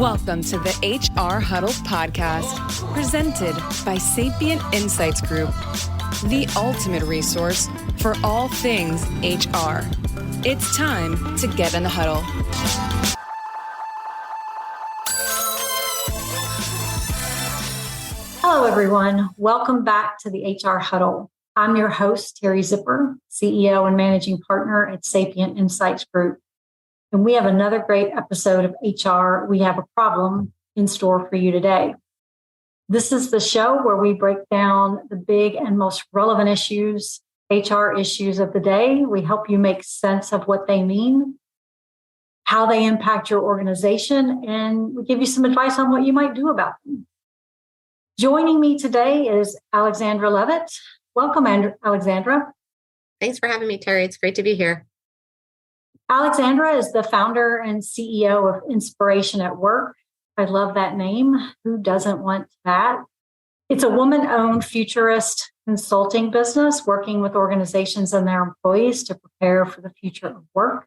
Welcome to the HR Huddle podcast, presented by Sapient Insights Group, the ultimate resource for all things HR. It's time to get in the huddle. Hello, everyone. Welcome back to the HR Huddle. I'm your host, Teri Zipper, CEO and Managing Partner at Sapient Insights Group. And we have another great episode of HR We Have a Problem in store for you today. This is the show where we break down the big and most relevant issues, HR issues of the day. We help you make sense of what they mean, how they impact your organization, and we give you some advice on what you might do about them. Joining me today is Alexandra Levit. Welcome, Alexandra. Thanks for having me, Teri. It's great to be here. Alexandra is the founder and CEO of Inspiration at Work. I love that name. Who doesn't want that? It's a woman-owned futurist consulting business working with organizations and their employees to prepare for the future of work.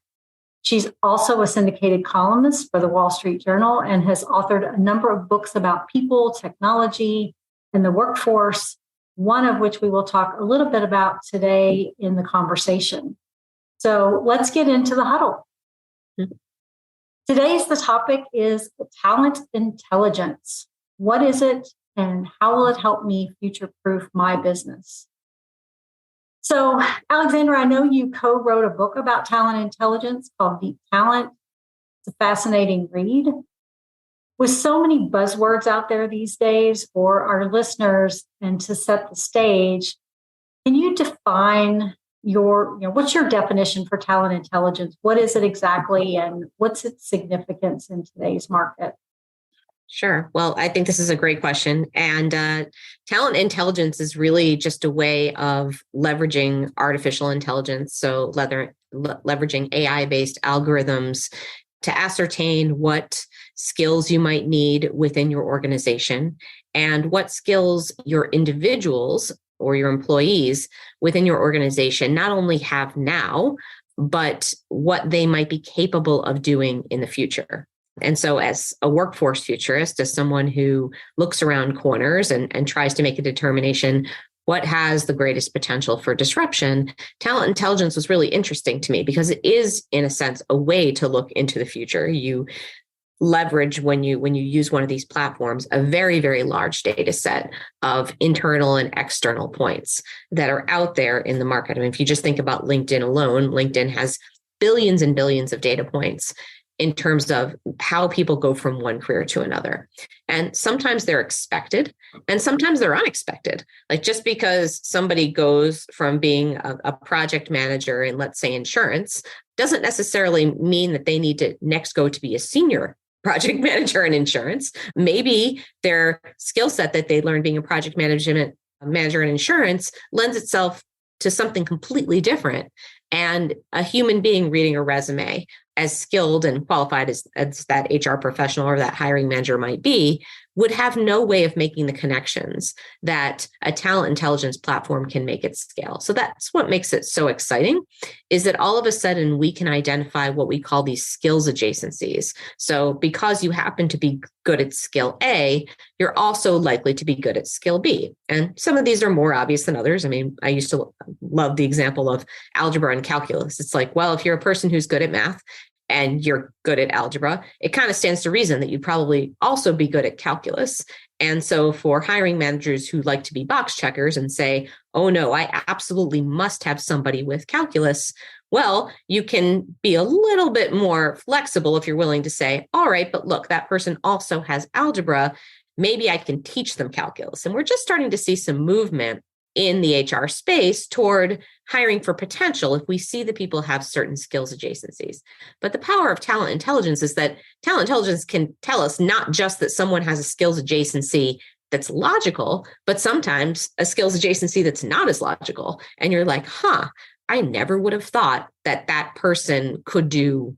She's also a syndicated columnist for the Wall Street Journal and has authored a number of books about people, technology, and the workforce, one of which we will talk a little bit about today in the conversation. So let's get into the huddle. Today's the topic is talent intelligence. What is it and how will it help me future-proof my business? So, Alexandra, I know you co-wrote a book about talent intelligence called Deep Talent. It's a fascinating read. With so many buzzwords out there these days for our listeners and to set the stage, can you define what's your definition for talent intelligence? What is it exactly and what's its significance in today's market? Sure. Well, I think this is a great question. And talent intelligence is really just a way of leveraging artificial intelligence. So leveraging AI-based algorithms to ascertain what skills you might need within your organization and what skills your individuals or your employees within your organization not only have now, but what they might be capable of doing in the future. And so as a workforce futurist, as someone who looks around corners and tries to make a determination, what has the greatest potential for disruption, talent intelligence was really interesting to me because it is, in a sense, a way to look into the future. You leverage when you use one of these platforms, a very, very large data set of internal and external points that are out there in the market. I mean, if you just think about LinkedIn alone, LinkedIn has billions and billions of data points in terms of how people go from one career to another. And sometimes they're expected and sometimes they're unexpected. Like just because somebody goes from being a project manager in, let's say, insurance, doesn't necessarily mean that they need to next go to be a senior project manager in insurance. Maybe their skill set that they learned being a project manager in insurance lends itself to something completely different. And a human being reading a resume, as skilled and qualified as that HR professional or that hiring manager might be, would have no way of making the connections that a talent intelligence platform can make at scale. So that's what makes it so exciting, is that all of a sudden we can identify what we call these skills adjacencies. So because you happen to be good at skill A, you're also likely to be good at skill B. And some of these are more obvious than others. I mean, I used to love the example of algebra and calculus. It's like, well, if you're a person who's good at math, and you're good at algebra, it kind of stands to reason that you'd probably also be good at calculus. And so for hiring managers who like to be box checkers and say, oh no, I absolutely must have somebody with calculus, well, you can be a little bit more flexible if you're willing to say, all right, but look, that person also has algebra. Maybe I can teach them calculus. And we're just starting to see some movement in the HR space toward hiring for potential if we see that people have certain skills adjacencies. But the power of talent intelligence is that talent intelligence can tell us not just that someone has a skills adjacency that's logical, but sometimes a skills adjacency that's not as logical. And you're like, I never would have thought that that person could do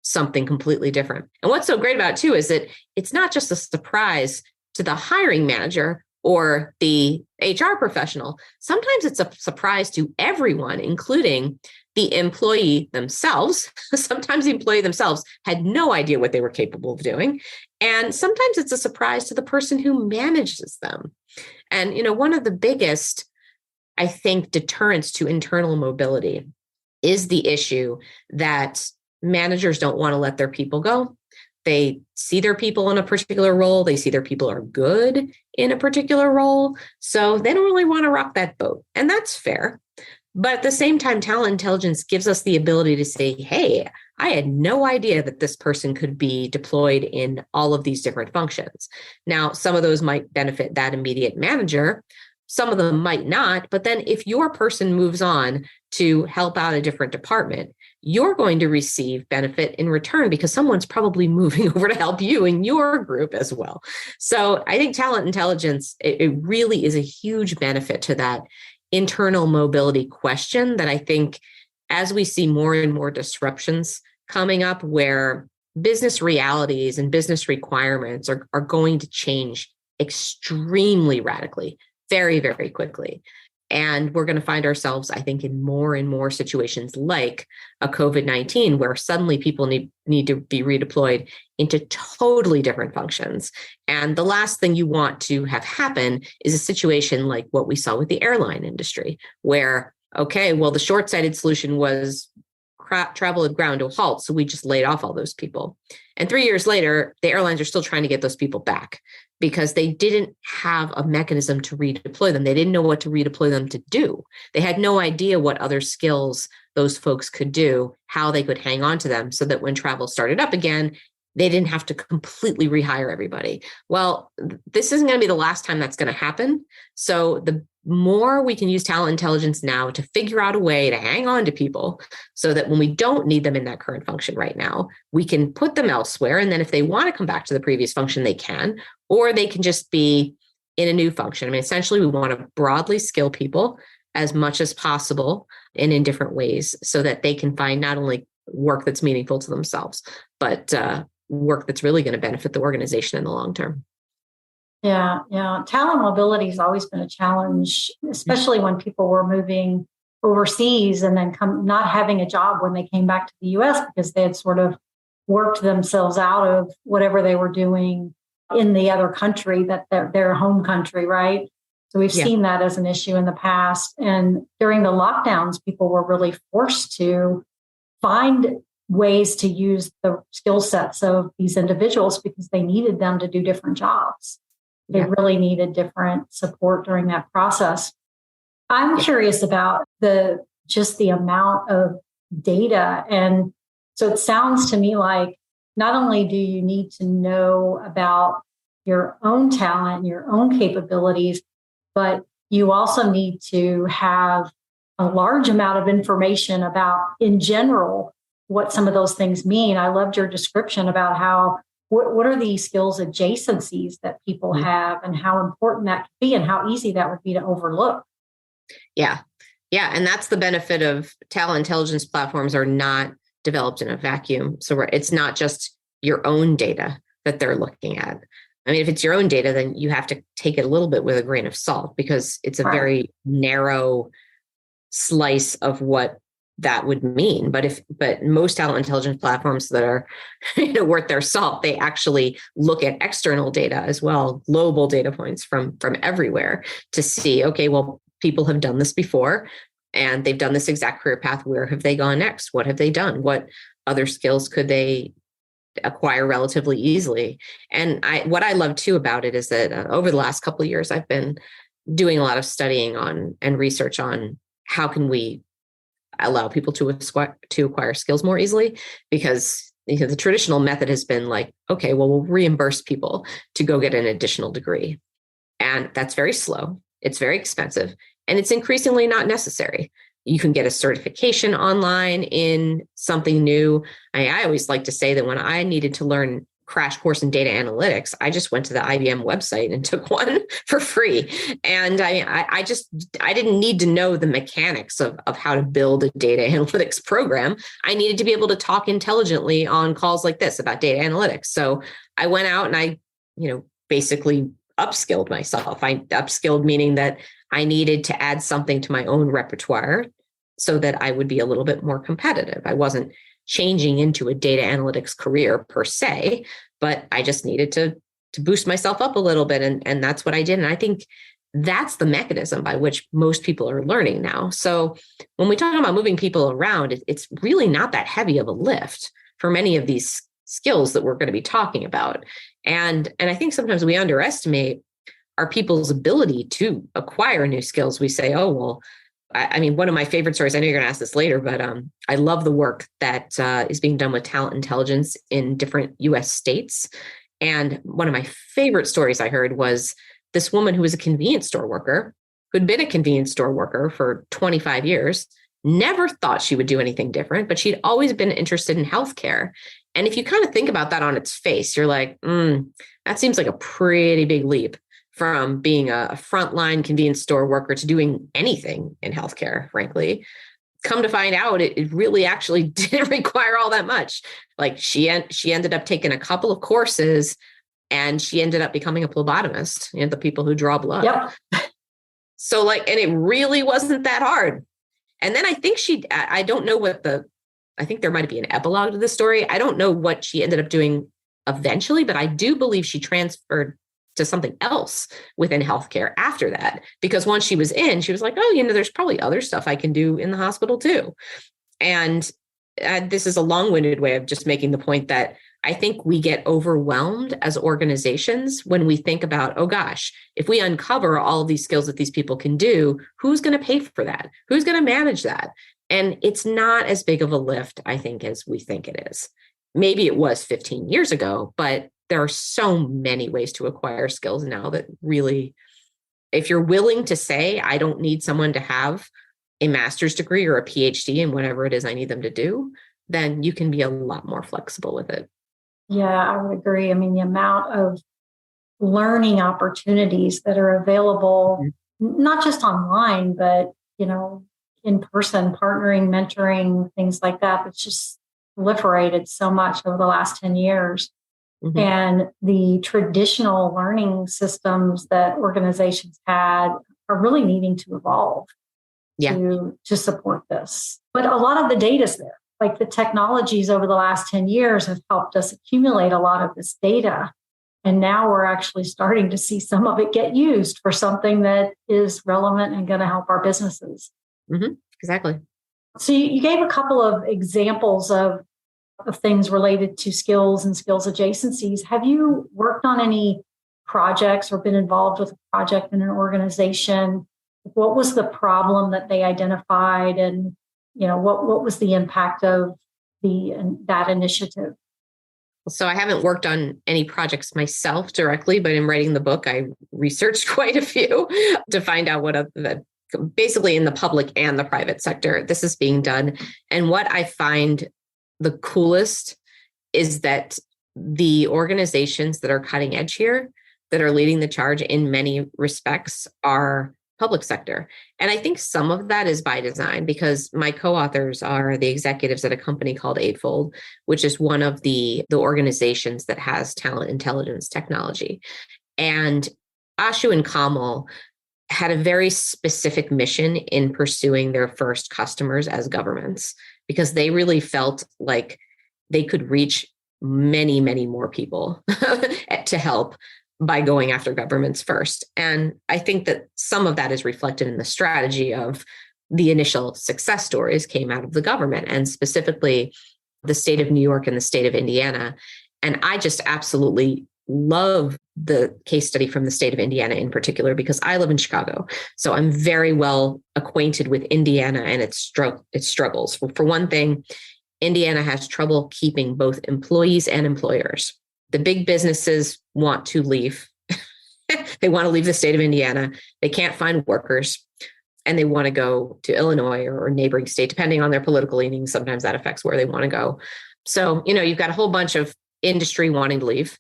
something completely different. And what's so great about it too is that it's not just a surprise to the hiring manager or the HR professional. Sometimes it's a surprise to everyone, including the employee themselves, sometimes the employee themselves had no idea what they were capable of doing. And sometimes it's a surprise to the person who manages them. And, one of the biggest, I think, deterrents to internal mobility is the issue that managers don't want to let their people go. They see their people in a particular role. They see their people are good in a particular role. So they don't really want to rock that boat. And that's fair. But at the same time, talent intelligence gives us the ability to say, hey, I had no idea that this person could be deployed in all of these different functions. Now, some of those might benefit that immediate manager. Some of them might not. But then if your person moves on to help out a different department, you're going to receive benefit in return because someone's probably moving over to help you in your group as well. So I think talent intelligence, it really is a huge benefit to that internal mobility question that I think as we see more and more disruptions coming up where business realities and business requirements are going to change extremely radically, very, very quickly. And we're going to find ourselves, I think, in more and more situations like a COVID-19, where suddenly people need to be redeployed into totally different functions. And the last thing you want to have happen is a situation like what we saw with the airline industry, where, okay, well, the short-sighted solution was travel had ground to a halt. So we just laid off all those people. And 3 years later, the airlines are still trying to get those people back because they didn't have a mechanism to redeploy them. They didn't know what to redeploy them to do. They had no idea what other skills those folks could do, how they could hang on to them so that when travel started up again, they didn't have to completely rehire everybody. Well, this isn't going to be the last time that's going to happen. So the more we can use talent intelligence now to figure out a way to hang on to people so that when we don't need them in that current function right now, we can put them elsewhere. And then if they want to come back to the previous function, they can, or they can just be in a new function. I mean, essentially, we want to broadly skill people as much as possible and in different ways so that they can find not only work that's meaningful to themselves, but work that's really going to benefit the organization in the long term. Yeah. Talent mobility has always been a challenge, especially when people were moving overseas and then not having a job when they came back to the U.S. because they had sort of worked themselves out of whatever they were doing in the other country, that their home country, right? So we've seen that as an issue in the past. And during the lockdowns, people were really forced to find ways to use the skill sets of these individuals because they needed them to do different jobs. They really needed different support during that process. I'm curious about the amount of data. And so it sounds to me like not only do you need to know about your own talent, your own capabilities, but you also need to have a large amount of information about, in general, what some of those things mean. I loved your description about how what are these skills adjacencies that people have and how important that could be and how easy that would be to overlook. Yeah. And that's the benefit of talent intelligence platforms are not developed in a vacuum. So it's not just your own data that they're looking at. I mean, if it's your own data, then you have to take it a little bit with a grain of salt because it's a very narrow slice of what that would mean. But most talent intelligence platforms that are worth their salt, they actually look at external data as well, global data points from everywhere to see, okay, well, people have done this before and they've done this exact career path. Where have they gone next? What have they done? What other skills could they acquire relatively easily? And what I love too about it is that over the last couple of years, I've been doing a lot of studying on and research on how can we allow people to acquire skills more easily, because the traditional method has been like, okay, well, we'll reimburse people to go get an additional degree. And that's very slow. It's very expensive. And it's increasingly not necessary. You can get a certification online in something new. I always like to say that when I needed to learn crash course in data analytics, I just went to the IBM website and took one for free. And I didn't need to know the mechanics of how to build a data analytics program. I needed to be able to talk intelligently on calls like this about data analytics. So I went out and I, basically upskilled myself. I upskilled meaning that I needed to add something to my own repertoire so that I would be a little bit more competitive. I wasn't changing into a data analytics career per se, but I just needed to boost myself up a little bit. And that's what I did. And I think that's the mechanism by which most people are learning now. So when we talk about moving people around, it's really not that heavy of a lift for many of these skills that we're going to be talking about. And I think sometimes we underestimate our people's ability to acquire new skills. We say, oh, well, I mean, one of my favorite stories, I know you're going to ask this later, but I love the work that is being done with talent intelligence in different US states. And one of my favorite stories I heard was this woman who was a convenience store worker, who'd been a convenience store worker for 25 years, never thought she would do anything different, but she'd always been interested in healthcare. And if you kind of think about that on its face, you're like, that seems like a pretty big leap from being a frontline convenience store worker to doing anything in healthcare, frankly. Come to find out, it really actually didn't require all that much. Like she ended up taking a couple of courses and she ended up becoming a phlebotomist, the people who draw blood. Yep. So and it really wasn't that hard. And then I think I don't know I think there might be an epilogue to the story. I don't know what she ended up doing eventually, but I do believe she transferred to something else within healthcare after that, because once she was in, she was like, oh, there's probably other stuff I can do in the hospital too. And this is a long-winded way of just making the point that I think we get overwhelmed as organizations when we think about, oh gosh, if we uncover all of these skills that these people can do, who's going to pay for that? Who's going to manage that? And it's not as big of a lift, I think, as we think it is. Maybe it was 15 years ago, but there are so many ways to acquire skills now that really, if you're willing to say, I don't need someone to have a master's degree or a PhD in whatever it is I need them to do, then you can be a lot more flexible with it. Yeah, I would agree. I mean, the amount of learning opportunities that are available, not just online, but, in person, partnering, mentoring, things like that. It's just proliferated so much over the last 10 years. Mm-hmm. And the traditional learning systems that organizations had are really needing to evolve to support this. But a lot of the data is there. Like the technologies over the last 10 years have helped us accumulate a lot of this data. And now we're actually starting to see some of it get used for something that is relevant and going to help our businesses. Mm-hmm. Exactly. So you gave a couple of examples of things related to skills and skills adjacencies. Have you worked on any projects or been involved with a project in an organization? What was the problem that they identified, and what was the impact of that initiative? So I haven't worked on any projects myself directly, but in writing the book, I researched quite a few to find out what basically in the public and the private sector this is being done. And what I find the coolest is that the organizations that are cutting edge here, that are leading the charge in many respects, are public sector. And I think some of that is by design, because my co-authors are the executives at a company called Eightfold, which is one of the organizations that has talent intelligence technology. And Ashu and Kamal had a very specific mission in pursuing their first customers as governments, because they really felt like they could reach many, many more people to help by going after governments first. And I think that some of that is reflected in the strategy of the initial success stories came out of the government, and specifically the state of New York and the state of Indiana. And I just absolutely love the case study from the state of Indiana in particular, because I live in Chicago. So I'm very well acquainted with Indiana and its struggles. For one thing, Indiana has trouble keeping both employees and employers. The big businesses want to leave. They want to leave the state of Indiana. They can't find workers, and they want to go to Illinois or a neighboring state, depending on their political leanings. Sometimes that affects where they want to go. So, you've got a whole bunch of industry wanting to leave,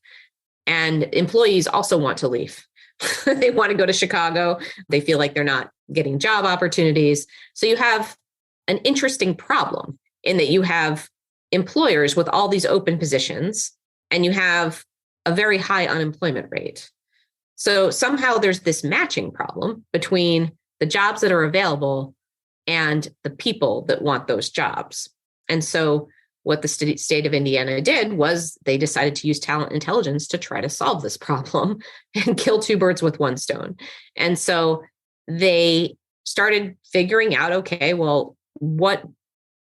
and employees also want to leave. They want to go to Chicago. They feel like they're not getting job opportunities. So you have an interesting problem in that you have employers with all these open positions, and you have a very high unemployment rate. So somehow there's this matching problem between the jobs that are available and the people that want those jobs. And so what the state of Indiana did was they decided to use talent intelligence to try to solve this problem and kill two birds with one stone. And so they started figuring out, okay, well, what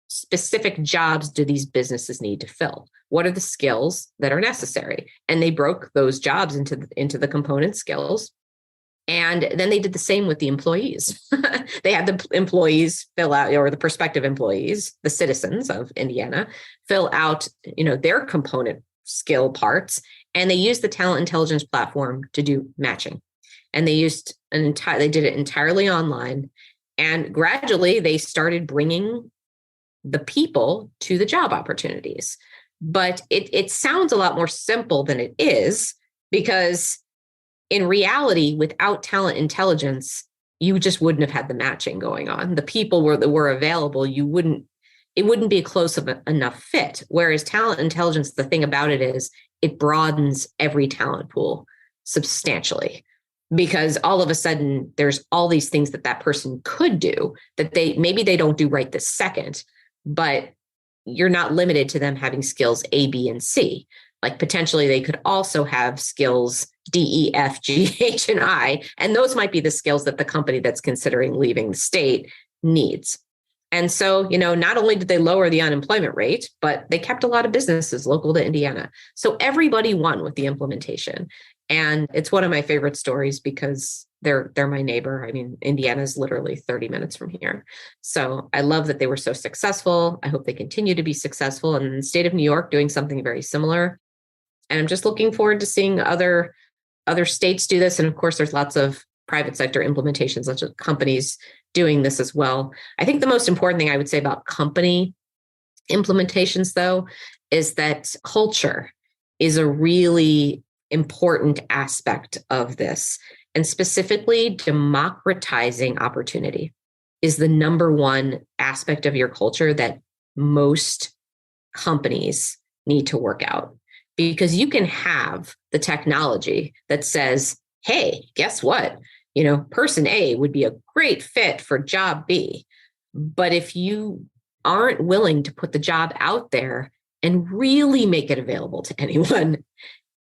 specific jobs do these businesses need to fill? What are the skills that are necessary? And they broke those jobs into the component skills. And then they did the same with the employees. They had the employees fill out, or the prospective employees, the citizens of Indiana, fill out, their component skill parts. And they used the talent intelligence platform to do matching. And they used they did it entirely online. And gradually they started bringing the people to the job opportunities. But it sounds a lot more simple than it is, because in reality, without talent intelligence, you just wouldn't have had the matching going on. The people that were available, it wouldn't be a close enough fit. Whereas talent intelligence, the thing about it is it broadens every talent pool substantially, because all of a sudden there's all these things that person could do that maybe they don't do right this second, but you're not limited to them having skills A, B, and C. Like potentially they could also have skills D, E, F, G, H, and I, and those might be the skills that the company that's considering leaving the state needs. And so, not only did they lower the unemployment rate, but they kept a lot of businesses local to Indiana. So everybody won with the implementation. And it's one of my favorite stories because they're my neighbor. I mean, Indiana is literally 30 minutes from here. So I love that they were so successful. I hope they continue to be successful. And in the state of New York, doing something very similar. And I'm just looking forward to seeing other states do this. And of course, there's lots of private sector implementations, lots of companies doing this as well. I think the most important thing I would say about company implementations, though, is that culture is a really important aspect of this. And specifically, democratizing opportunity is the number one aspect of your culture that most companies need to work out. Because you can have the technology that says, hey, guess what? Person A would be a great fit for job B. But if you aren't willing to put the job out there and really make it available to anyone,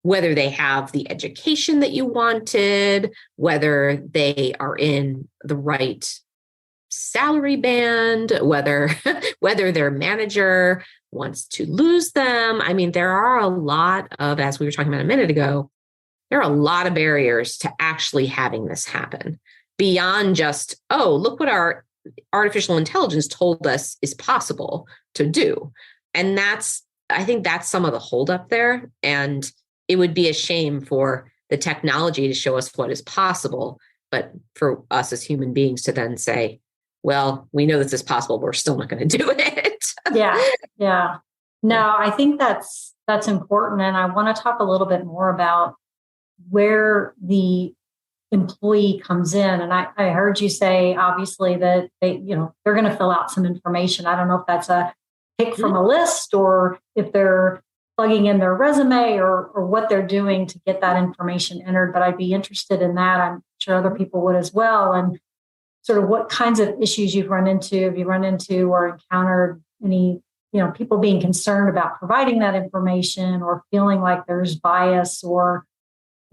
whether they have the education that you wanted, whether they are in the right salary band, whether their manager wants to lose them. I mean, there are a lot of, as we were talking about a minute ago, there are a lot of barriers to actually having this happen beyond just, oh, look what our artificial intelligence told us is possible to do. And I think that's some of the holdup there. And it would be a shame for the technology to show us what is possible, but for us as human beings to then say, well, we know this is possible, but we're still not going to do it. Yeah. No, I think that's important. And I want to talk a little bit more about where the employee comes in. And I heard you say, obviously, that they're going to fill out some information. I don't know if that's a pick from a list or if they're plugging in their resume or what they're doing to get that information entered. But I'd be interested in that. I'm sure other people would as well. And sort of what kinds of issues you've run into, have you run into or encountered any, people being concerned about providing that information or feeling like there's bias or,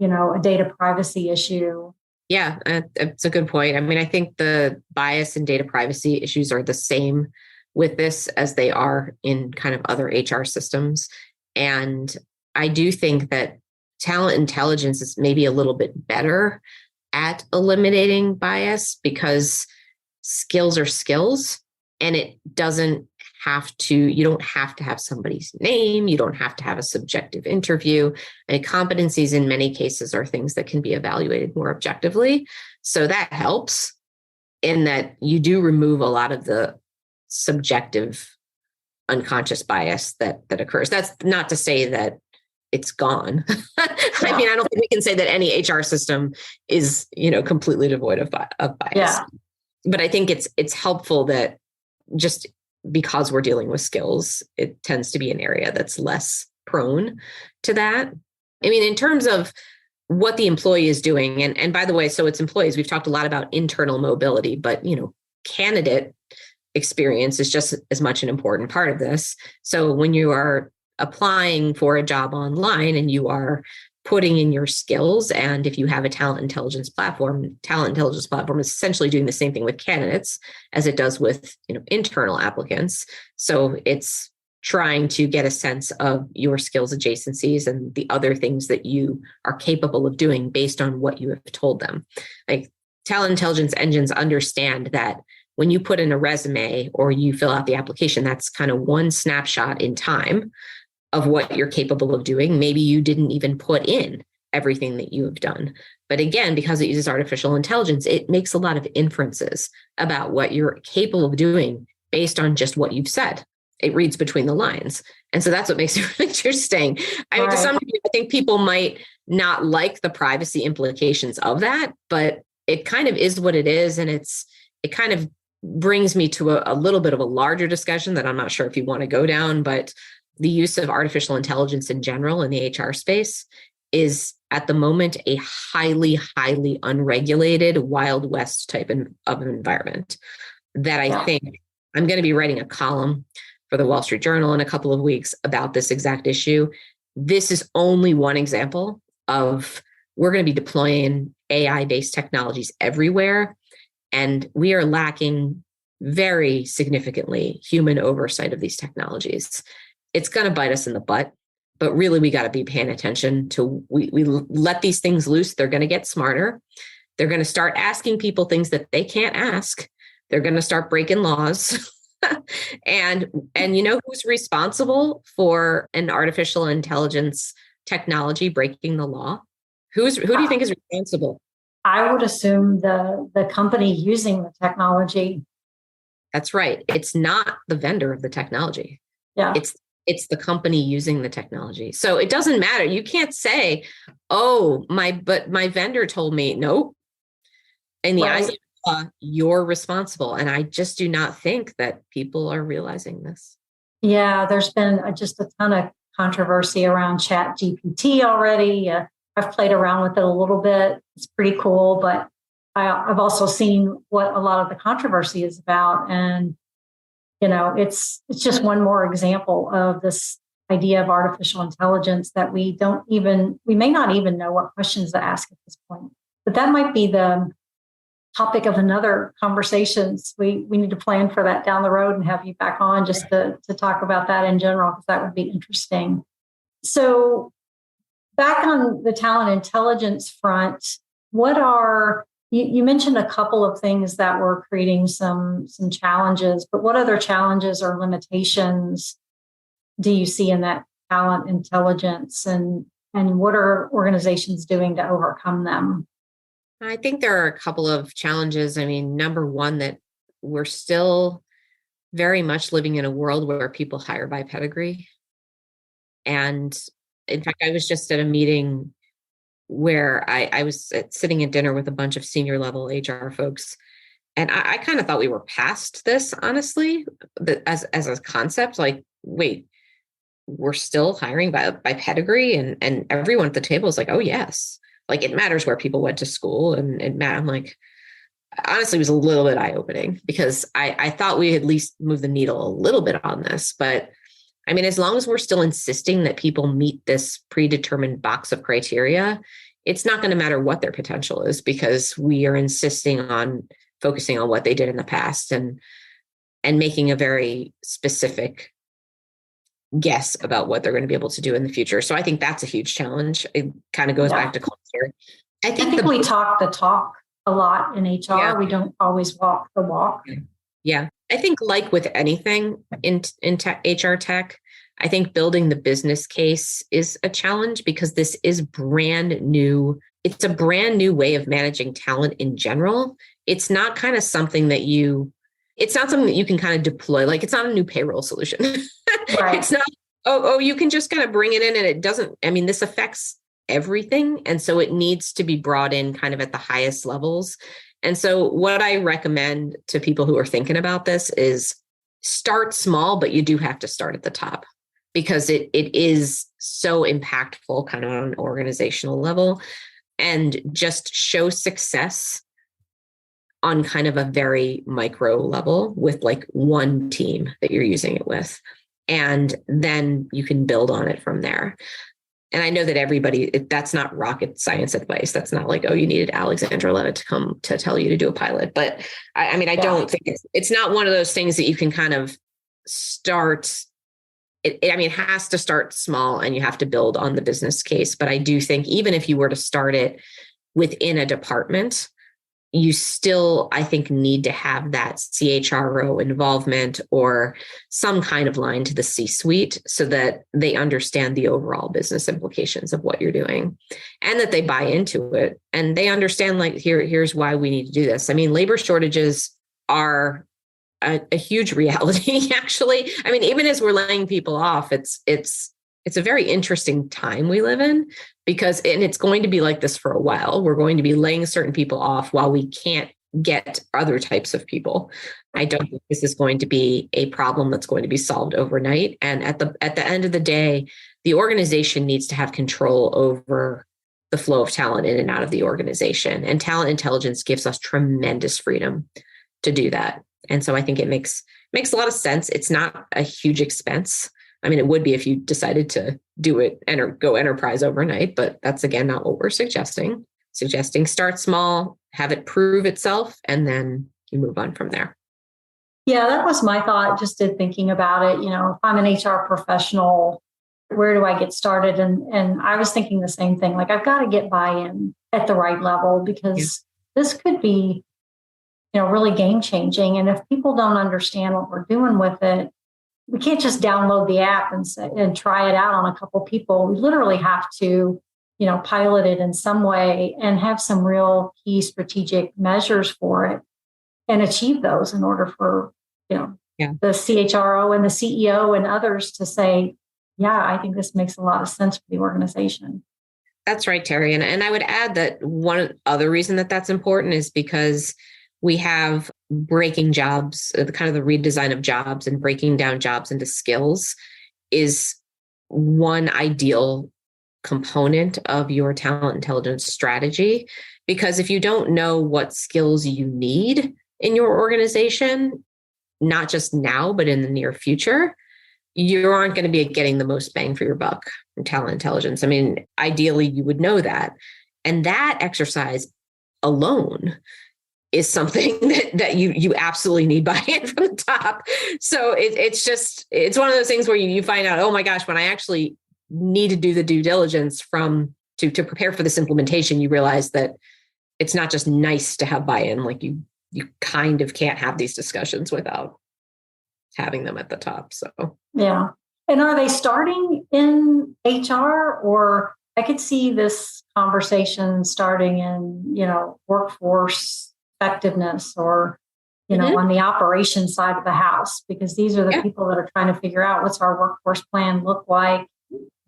a data privacy issue? Yeah, it's a good point. I mean, I think the bias and data privacy issues are the same with this as they are in kind of other HR systems. And I do think that talent intelligence is maybe a little bit better at eliminating bias because skills are skills, and you don't have to have somebody's name. You don't have to have a subjective interview. And competencies in many cases are things that can be evaluated more objectively. So that helps in that you do remove a lot of the subjective unconscious bias that occurs. That's not to say that it's gone. I mean, I don't think we can say that any HR system is, completely devoid of bias. Yeah. But I think it's helpful that just because we're dealing with skills, it tends to be an area that's less prone to that. I mean, in terms of what the employee is doing, and by the way, so it's employees, we've talked a lot about internal mobility, but candidate experience is just as much an important part of this. So when you are applying for a job online and you are putting in your skills, and if you have a talent intelligence platform is essentially doing the same thing with candidates as it does with internal applicants. So it's trying to get a sense of your skills adjacencies and the other things that you are capable of doing based on what you have told them. Like talent intelligence engines understand that when you put in a resume or you fill out the application, that's kind of one snapshot in time of what you're capable of doing. Maybe you didn't even put in everything that you have done. But again, because it uses artificial intelligence, it makes a lot of inferences about what you're capable of doing based on just what you've said. It reads between the lines. And so that's what makes it really interesting. I mean, to some degree, I think people might not like the privacy implications of that, but it kind of is what it is. And it kind of brings me to a little bit of a larger discussion that I'm not sure if you want to go down, but the use of artificial intelligence in general in the HR space is at the moment a highly, highly unregulated Wild West type of environment that I think I'm going to be writing a column for the Wall Street Journal in a couple of weeks about this exact issue. This is only one example of we're going to be deploying AI-based technologies everywhere, and we are lacking very significantly human oversight of these technologies. It's going to bite us in the butt, but really we got to be paying attention to, we let these things loose. They're going to get smarter. They're going to start asking people things that they can't ask. They're going to start breaking laws. and who's responsible for an artificial intelligence technology breaking the law? Who do you think is responsible? I would assume the company using the technology. That's right. It's not the vendor of the technology. Yeah. It's the company using the technology. So it doesn't matter. You can't say, but my vendor told me, no. In the eyes of the law, you're responsible. And I just do not think that people are realizing this. Yeah, there's been just a ton of controversy around Chat GPT already. I've played around with it a little bit. It's pretty cool, but I've also seen what a lot of the controversy is about. And, it's just one more example of this idea of artificial intelligence that we may not even know what questions to ask at this point. But that might be the topic of another conversations. We need to plan for that down the road and have you back on just to talk about that in general, because that would be interesting. So back on the talent intelligence front, you mentioned a couple of things that were creating some challenges, but what other challenges or limitations do you see in that talent intelligence, and what are organizations doing to overcome them? I think there are a couple of challenges. I mean, number one, that we're still very much living in a world where people hire by pedigree. And in fact, I was just at a meeting where I was sitting at dinner with a bunch of senior level HR folks. And I kind of thought we were past this, honestly, as a concept. Like, wait, we're still hiring by pedigree? And everyone at the table is like, oh, yes. Like, it matters where people went to school. And I'm like, honestly, it was a little bit eye-opening, because I thought we at least moved the needle a little bit on this. But I mean, as long as we're still insisting that people meet this predetermined box of criteria, it's not going to matter what their potential is, because we are insisting on focusing on what they did in the past and making a very specific guess about what they're going to be able to do in the future. So I think that's a huge challenge. It kind of goes back to culture. I think we talk the talk a lot in HR. Yeah. We don't always walk the walk. Yeah. I think, like with anything in HR tech, I think building the business case is a challenge, because this is brand new. It's a brand new way of managing talent in general. It's not kind of something that you can kind of deploy. Like, it's not a new payroll solution. Right. It's not, you can just kind of bring it in, and it doesn't, I mean, this affects everything. And so it needs to be brought in kind of at the highest levels. And so what I recommend to people who are thinking about this is start small, but you do have to start at the top, because it is so impactful kind of on an organizational level, and just show success on kind of a very micro level with like one team that you're using it with. And then you can build on it from there. And I know that that's not rocket science advice. That's not like, oh, you needed Alexandra Levit to come to tell you to do a pilot. But I don't think it's not one of those things that you can kind of start. It has to start small and you have to build on the business case. But I do think even if you were to start it within a department, you still, I think, need to have that CHRO involvement or some kind of line to the C-suite so that they understand the overall business implications of what you're doing and that they buy into it. And they understand, like, here's why we need to do this. I mean, labor shortages are a huge reality, actually. I mean, even as we're laying people off, it's a very interesting time we live in and it's going to be like this for a while. We're going to be laying certain people off while we can't get other types of people. I don't think this is going to be a problem that's going to be solved overnight. And at the end of the day, the organization needs to have control over the flow of talent in and out of the organization. And talent intelligence gives us tremendous freedom to do that. And so I think it makes a lot of sense. It's not a huge expense. I mean, it would be if you decided to do it and go enterprise overnight, but that's, again, not what we're suggesting. Start small, have it prove itself, and then you move on from there. Yeah, that was my thought, just in thinking about it. If I'm an HR professional, where do I get started? And I was thinking the same thing, like, I've got to get buy-in at the right level because this could be, really game changing. And if people don't understand what we're doing with it, we can't just download the app and try it out on a couple people. We literally have to, pilot it in some way and have some real key strategic measures for it and achieve those in order for, the CHRO and the CEO and others to say, yeah, I think this makes a lot of sense for the organization. That's right, Teri. And I would add that one other reason that that's important is because we have breaking jobs, the kind of the redesign of jobs and breaking down jobs into skills is one ideal component of your talent intelligence strategy. Because if you don't know what skills you need in your organization, not just now, but in the near future, you aren't going to be getting the most bang for your buck from talent intelligence. I mean, ideally, you would know that. And that exercise alone is something that you absolutely need buy-in from the top. So it's one of those things where you find out, oh my gosh, when I actually need to do the due diligence to prepare for this implementation, you realize that it's not just nice to have buy-in. Like you kind of can't have these discussions without having them at the top. So yeah. And are they starting in HR, or I could see this conversation starting in, workforce effectiveness or, on the operations side of the house, because these are the people that are trying to figure out what's our workforce plan look like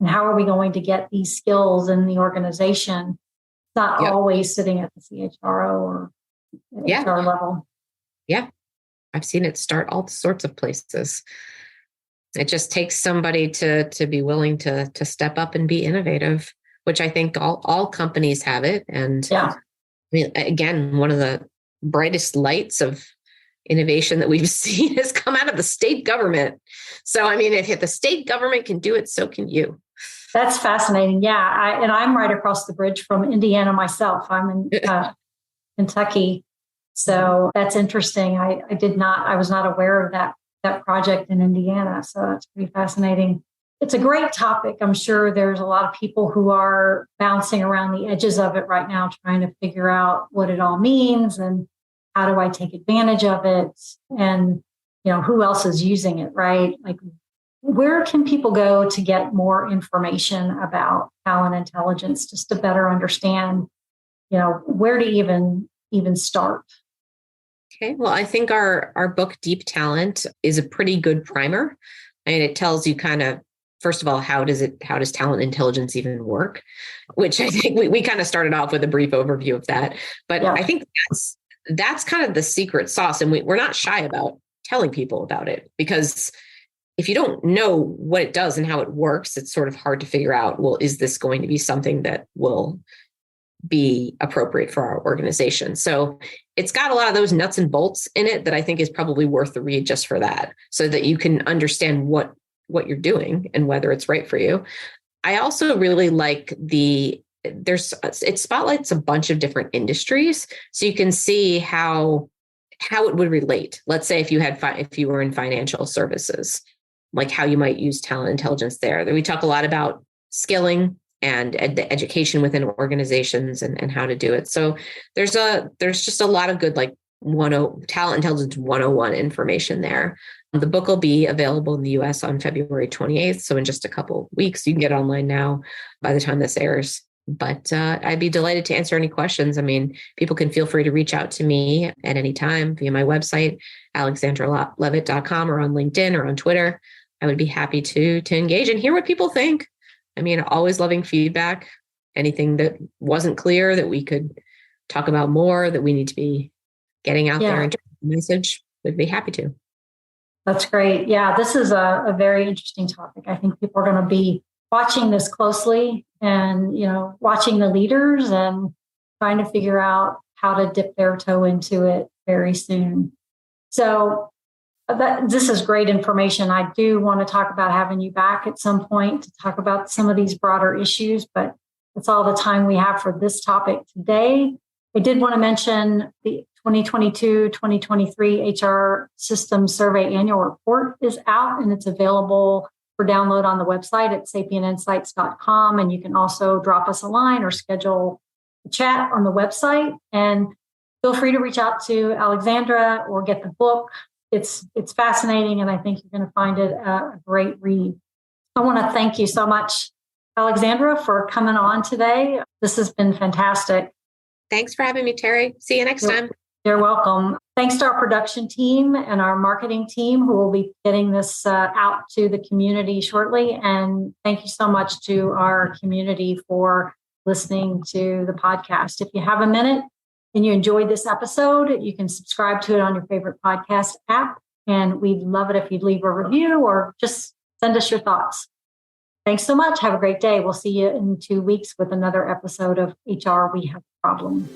and how are we going to get these skills in the organization. It's not always sitting at the CHRO or HR level. Yeah. I've seen it start all sorts of places. It just takes somebody to be willing to step up and be innovative, which I think all companies have it. And I mean, again, one of the brightest lights of innovation that we've seen has come out of the state government. So, I mean, if the state government can do it, so can you. That's fascinating. Yeah. I'm right across the bridge from Indiana myself. I'm in Kentucky. So that's interesting. I was not aware of that project in Indiana. So that's pretty fascinating. It's a great topic. I'm sure there's a lot of people who are bouncing around the edges of it right now, trying to figure out what it all means and how do I take advantage of it? And, who else is using it, right? Like, where can people go to get more information about talent intelligence, just to better understand, where to even start? Okay. Well, I think our book, Deep Talent, is a pretty good primer. I mean, it tells you kind of, first of all, how does talent intelligence even work? Which I think we kind of started off with a brief overview of that. But I think that's kind of the secret sauce. And we're not shy about telling people about it, because if you don't know what it does and how it works, it's sort of hard to figure out, well, is this going to be something that will be appropriate for our organization. So it's got a lot of those nuts and bolts in it that I think is probably worth the read just for that, so that you can understand what you're doing and whether it's right for you. I also really like it spotlights a bunch of different industries, so you can see how it would relate. Let's say if you were in financial services, like how you might use talent intelligence there. We talk a lot about skilling and the education within organizations and how to do it. So there's just a lot of good talent intelligence 101 information there. The book will be available in the US on February 28th. So in just a couple weeks, you can get it online now by the time this airs. But I'd be delighted to answer any questions. I mean, people can feel free to reach out to me at any time via my website, alexandralevit.com, or on LinkedIn or on Twitter. I would be happy to engage and hear what people think. I mean, always loving feedback. Anything that wasn't clear that we could talk about more, that we need to be getting out there and message, would be happy to. That's great. Yeah, this is a very interesting topic. I think people are going to be watching this closely and, watching the leaders and trying to figure out how to dip their toe into it very soon. So this is great information. I do want to talk about having you back at some point to talk about some of these broader issues, but that's all the time we have for this topic today. I did want to mention the 2022-2023 HR Systems Survey Annual Report is out, and it's available for download on the website at sapientinsights.com. And you can also drop us a line or schedule a chat on the website. And feel free to reach out to Alexandra or get the book. It's fascinating, and I think you're going to find it a great read. I want to thank you so much, Alexandra, for coming on today. This has been fantastic. Thanks for having me, Teri. See you next time. You're welcome. Thanks to our production team and our marketing team who will be getting this out to the community shortly. And thank you so much to our community for listening to the podcast. If you have a minute and you enjoyed this episode, you can subscribe to it on your favorite podcast app. And we'd love it if you'd leave a review or just send us your thoughts. Thanks so much. Have a great day. We'll see you in 2 weeks with another episode of HR We Have a Problem.